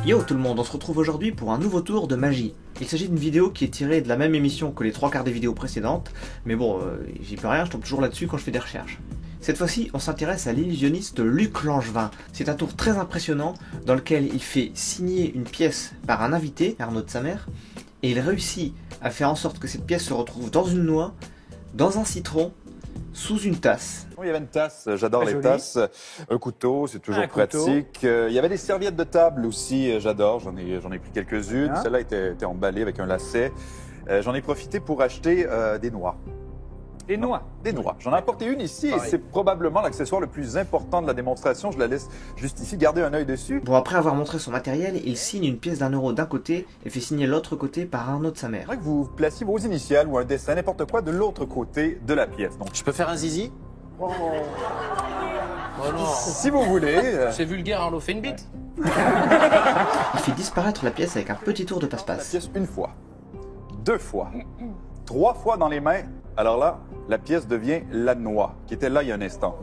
Yo tout le monde, on se retrouve aujourd'hui pour un nouveau tour de magie. Il s'agit d'une vidéo qui est tirée de la même émission que les 3/4 des vidéos précédentes, mais bon, j'y peux rien, je tombe toujours là-dessus quand je fais des recherches. Cette fois-ci, on s'intéresse à l'illusionniste Luc Langevin. C'est un tour très impressionnant dans lequel il fait signer une pièce par un invité, Arnaud de sa mère, et il réussit à faire en sorte que cette pièce se retrouve dans une noix, dans un citron, sous une tasse. Il y avait une tasse, j'adore les joli. tasses, un couteau, c'est toujours Un couteau. pratique. Il y avait des serviettes de table aussi, j'adore, j'en ai pris quelques-unes. Hein? Celle-là était emballée avec un lacet. J'en ai profité pour acheter des noix. Des noix. Des noix. J'en ai apporté une ici et Pareil. c'est probablement l'accessoire le plus important de la démonstration. Je la laisse juste ici, garder un œil dessus. Bon, après avoir montré son matériel, il signe une pièce d'1 € d'un côté et fait signer l'autre côté par Arnaud de sa mère. J'aimerais que vous placiez vos initiales ou un dessin, n'importe quoi, de l'autre côté de la pièce. Donc, Je peux faire un zizi? Oh non. si vous voulez... C'est vulgaire, Arnaud, fais une bite. Il fait disparaître la pièce avec un petit tour de la passe-passe. pièce une fois, 2 fois, 3 fois dans les mains. Alors là, la pièce devient la noix, qui était là il y a un instant.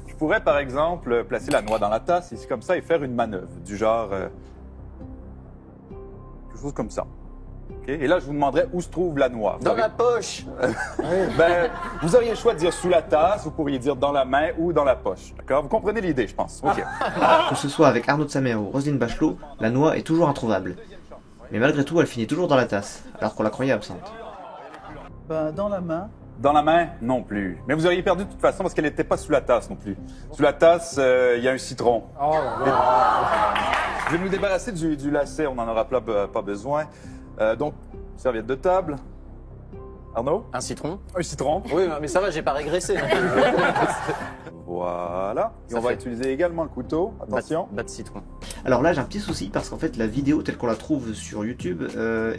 Je pourrais, par exemple, placer la noix dans la tasse, ici comme ça, et faire une manœuvre, du genre... quelque chose comme ça. OK? Et là, je vous demanderais où se trouve la noix. Vous Dans avez- la poche. Ben, vous auriez le choix de dire sous la tasse, vous pourriez dire dans la main ou dans la poche. D'accord? Vous comprenez l'idée, je pense. OK. Que ce soit avec Arnaud de sa mère ou Roselyne Bachelot, la noix est toujours introuvable. Mais malgré tout, elle finit toujours dans la tasse, alors qu'on la croyait absente. Ben, dans la main. Dans la main, non plus. Mais vous auriez perdu de toute façon parce qu'elle n'était pas sous la tasse non plus. Sous la tasse, il y a un citron. Oh là là. Je vais nous débarrasser du lacet, on n'en aura pas besoin. Donc, serviette de table. Arnaud? Un citron? Un citron. Oui, mais ça va, j'ai pas régressé. Voilà. Et Ça on va fait. utiliser également le couteau. Attention. Bas de citron. Alors là, j'ai un petit souci parce qu'en fait, la vidéo telle qu'on la trouve sur YouTube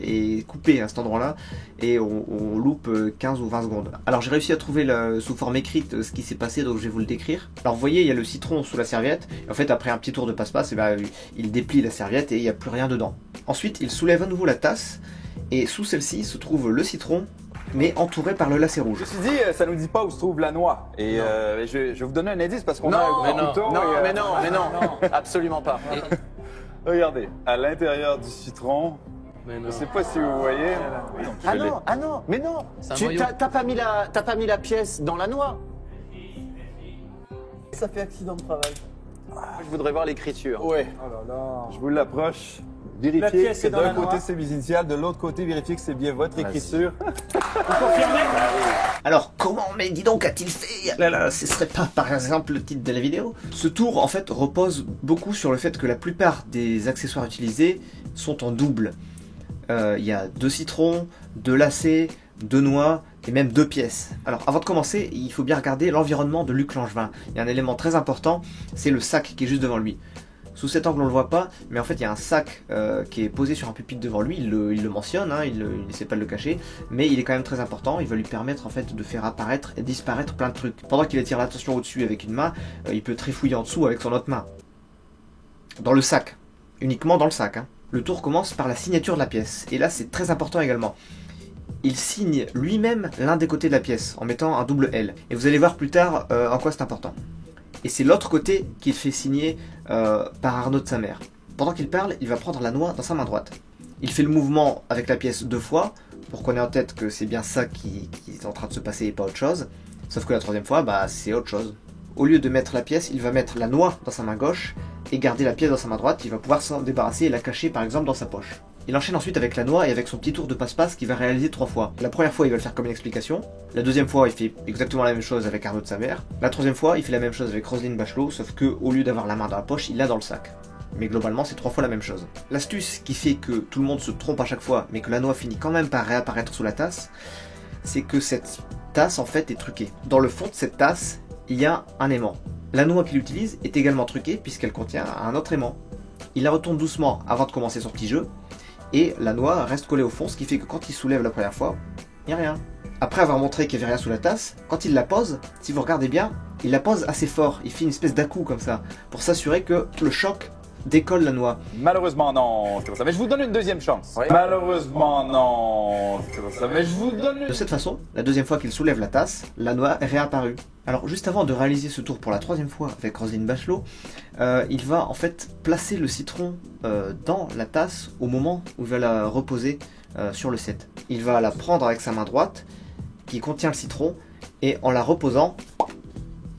est coupée à cet endroit-là et on loupe 15 ou 20 secondes. Alors j'ai réussi à trouver sous forme écrite ce qui s'est passé, donc je vais vous le décrire. Alors vous voyez, il y a le citron sous la serviette. Et en fait, après un petit tour de passe-passe, eh ben, il déplie la serviette et il n'y a plus rien dedans. Ensuite, il soulève à nouveau la tasse et sous celle-ci se trouve le citron, mais entouré par le lacet rouge. Ceci dit, ça nous dit pas où se trouve la noix. Et je vais vous donner un indice parce qu'on a Non, un mais non, couteau. non, et, mais non, absolument pas. Regardez, à l'intérieur du citron, Mais je non. ne sais pas si vous voyez. Donc, je l'ai. Ah non, mais non. C'est un Tu noyau. t'as pas mis la pièce dans la noix. Ça fait accident de travail. Je voudrais voir l'écriture. Ouais. Oh là là. Je vous l'approche. La Vérifiez pièce que est dans d'un la côté noix. c'est mes initiales, de l'autre côté vérifiez que c'est bien votre écriture. Alors comment, mais dis donc, a-t-il fait? Là, là, ce serait pas par exemple le titre de la vidéo? Ce tour en fait repose beaucoup sur le fait que la plupart des accessoires utilisés sont en double. Il y a 2 citrons, 2 lacets, 2 noix et même 2 pièces. Alors avant de commencer, il faut bien regarder l'environnement de Luc Langevin. Il y a un élément très important, c'est le sac qui est juste devant lui. Sous cet angle on le voit pas, mais en fait il y a un sac qui est posé sur un pupitre devant lui, il le mentionne, hein, il n'essaie pas de le cacher, mais il est quand même très important, il va lui permettre en fait de faire apparaître et disparaître plein de trucs. Pendant qu'il attire l'attention au-dessus avec une main, il peut trifouiller en dessous avec son autre main. Dans le sac, uniquement dans le sac. Hein. Le tour commence par la signature de la pièce, et là c'est très important également. Il signe lui-même l'un des côtés de la pièce, en mettant un double L. Et vous allez voir plus tard en quoi c'est important. Et c'est l'autre côté qu'il fait signer par Arnaud de sa mère. Pendant qu'il parle, il va prendre la noix dans sa main droite. Il fait le mouvement avec la pièce 2 fois, pour qu'on ait en tête que c'est bien ça qui est en train de se passer et pas autre chose. Sauf que la 3e fois, bah, c'est autre chose. Au lieu de mettre la pièce, il va mettre la noix dans sa main gauche et garder la pièce dans sa main droite. Il va pouvoir s'en débarrasser et la cacher par exemple dans sa poche. Il enchaîne ensuite avec la noix et avec son petit tour de passe-passe qu'il va réaliser 3 fois. La première fois, il va le faire comme une explication. La 2e fois, il fait exactement la même chose avec Arnaud de sa mère. La 3e fois, il fait la même chose avec Roselyne Bachelot, sauf que au lieu d'avoir la main dans la poche, il l'a dans le sac. Mais globalement, c'est 3 fois la même chose. L'astuce qui fait que tout le monde se trompe à chaque fois, mais que la noix finit quand même par réapparaître sous la tasse, c'est que cette tasse en fait est truquée. Dans le fond de cette tasse, il y a un aimant. La noix qu'il utilise est également truquée puisqu'elle contient un autre aimant. Il la retourne doucement avant de commencer son petit jeu, et la noix reste collée au fond, ce qui fait que quand il soulève la première fois, il n'y a rien. Après avoir montré qu'il n'y avait rien sous la tasse, quand il la pose, si vous regardez bien, il la pose assez fort, il fait une espèce d'à-coup comme ça, pour s'assurer que le choc décolle la noix. Malheureusement non, c'est comme ça. Mais je vous donne une 2e chance. Ouais. Malheureusement non, c'est comme ça. Mais je vous donne une... De cette façon, la 2e fois qu'il soulève la tasse, la noix est réapparue. Alors juste avant de réaliser ce tour pour la 3e fois avec Roselyne Bachelot, il va en fait placer le citron dans la tasse au moment où il va la reposer sur le set. Il va la prendre avec sa main droite qui contient le citron et en la reposant,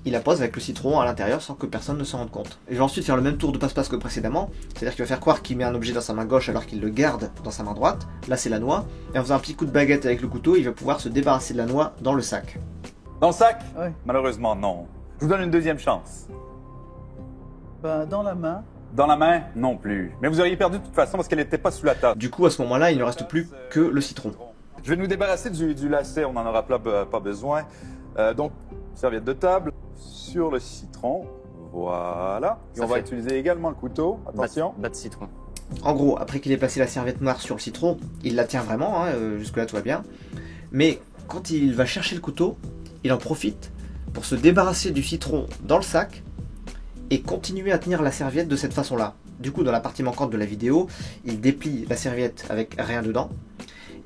il la pose avec le citron à l'intérieur sans que personne ne s'en rende compte. Il va ensuite faire le même tour de passe-passe que précédemment, c'est-à-dire qu'il va faire croire qu'il met un objet dans sa main gauche alors qu'il le garde dans sa main droite. Là c'est la noix, et en faisant un petit coup de baguette avec le couteau, il va pouvoir se débarrasser de la noix dans le sac. Dans le sac? Oui. Malheureusement, non. Je vous donne une deuxième chance. Ben, dans la main. Dans la main? Non plus. Mais vous auriez perdu de toute façon parce qu'elle n'était pas sous la table. Du coup à ce moment-là, il ne reste plus que le citron. Je vais nous débarrasser du lacet, on n'en aura pas besoin. Donc, serviette de table sur le citron. Voilà. Et on va utiliser également le couteau. Attention. Bas de citron. En gros, après qu'il ait placé la serviette noire sur le citron, il la tient vraiment, hein, jusque-là tout va bien. Mais quand il va chercher le couteau, il en profite pour se débarrasser du citron dans le sac et continuer à tenir la serviette de cette façon-là. Du coup, dans la partie manquante de la vidéo, il déplie la serviette avec rien dedans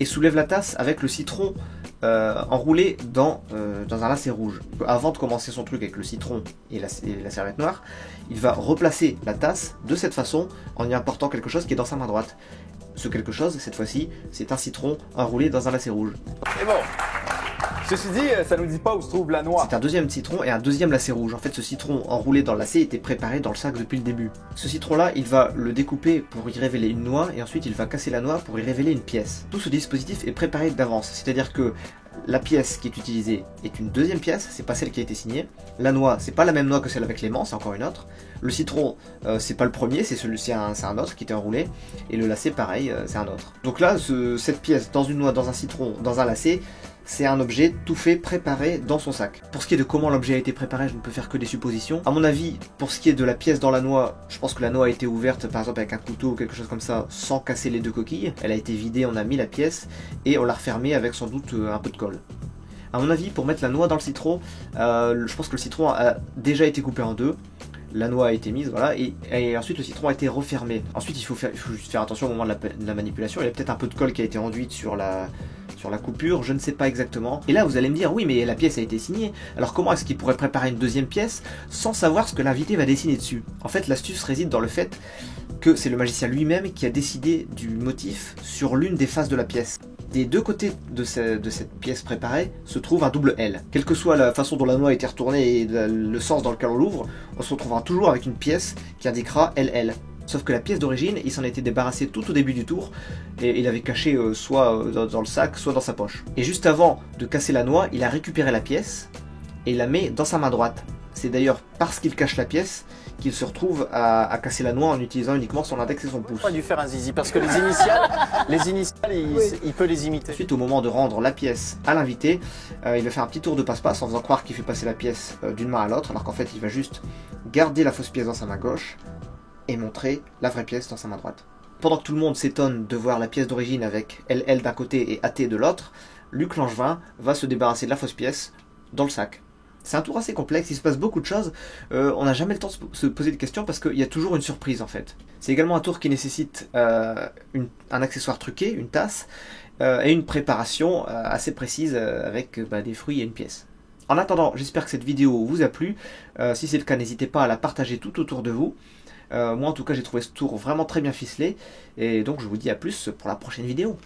et soulève la tasse avec le citron enroulé dans un lacet rouge. Avant de commencer son truc avec le citron et la serviette noire, il va replacer la tasse de cette façon en y apportant quelque chose qui est dans sa main droite. Ce quelque chose, cette fois-ci, c'est un citron enroulé dans un lacet rouge. Et bon. Ceci dit, ça nous dit pas où se trouve la noix. C'est un deuxième citron et un deuxième lacet rouge. En fait, ce citron enroulé dans le lacet était préparé dans le sac depuis le début. Ce citron-là, il va le découper pour y révéler une noix et ensuite il va casser la noix pour y révéler une pièce. Tout ce dispositif est préparé d'avance, c'est-à-dire que la pièce qui est utilisée est une deuxième pièce, c'est pas celle qui a été signée. La noix, c'est pas la même noix que celle avec l'aimant, c'est encore une autre. Le citron, c'est pas le premier, c'est un autre qui était enroulé. Et le lacet, pareil, c'est un autre. Donc là, cette pièce dans une noix, dans un citron, dans un lacet, c'est un objet tout fait, préparé dans son sac. Pour ce qui est de comment l'objet a été préparé, je ne peux faire que des suppositions. À mon avis, pour ce qui est de la pièce dans la noix, je pense que la noix a été ouverte par exemple avec un couteau ou quelque chose comme ça, sans casser les deux coquilles. Elle a été vidée, on a mis la pièce et on l'a refermée avec sans doute un peu de colle. À mon avis, pour mettre la noix dans le citron, je pense que le citron a déjà été coupé en deux. La noix a été mise, voilà, et ensuite le citron a été refermé. Ensuite, il faut juste faire attention au moment de la manipulation. Il y a peut-être un peu de colle qui a été enduite sur la coupure, je ne sais pas exactement. Et là, vous allez me dire, oui, mais la pièce a été signée. Alors comment est-ce qu'il pourrait préparer une deuxième pièce sans savoir ce que l'invité va dessiner dessus? En fait, l'astuce réside dans le fait que c'est le magicien lui-même qui a décidé du motif sur l'une des faces de la pièce. Des deux côtés de cette pièce préparée se trouve un double L. Quelle que soit la façon dont la noix a été retournée et le sens dans lequel on l'ouvre, on se retrouvera toujours avec une pièce qui indiquera LL. Sauf que la pièce d'origine, il s'en était débarrassé tout au début du tour, et il l'avait caché soit dans le sac, soit dans sa poche. Et juste avant de casser la noix, il a récupéré la pièce, et il la met dans sa main droite. C'est d'ailleurs parce qu'il cache la pièce qu'il se retrouve à casser la noix en utilisant uniquement son index et son pouce. On a dû faire un zizi, parce que les initiales, il peut les imiter. Ensuite, au moment de rendre la pièce à l'invité, il va faire un petit tour de passe-passe en faisant croire qu'il fait passer la pièce d'une main à l'autre, alors qu'en fait il va juste garder la fausse pièce dans sa main gauche, et montrer la vraie pièce dans sa main droite. Pendant que tout le monde s'étonne de voir la pièce d'origine avec LL d'un côté et AT de l'autre, Luc Langevin va se débarrasser de la fausse pièce dans le sac. C'est un tour assez complexe, il se passe beaucoup de choses, on n'a jamais le temps de se poser de questions parce qu'il y a toujours une surprise en fait. C'est également un tour qui nécessite un accessoire truqué, une tasse, et une préparation assez précise avec des fruits et une pièce. En attendant, j'espère que cette vidéo vous a plu, si c'est le cas n'hésitez pas à la partager tout autour de vous. Moi en tout cas j'ai trouvé ce tour vraiment très bien ficelé, et donc je vous dis à plus pour la prochaine vidéo.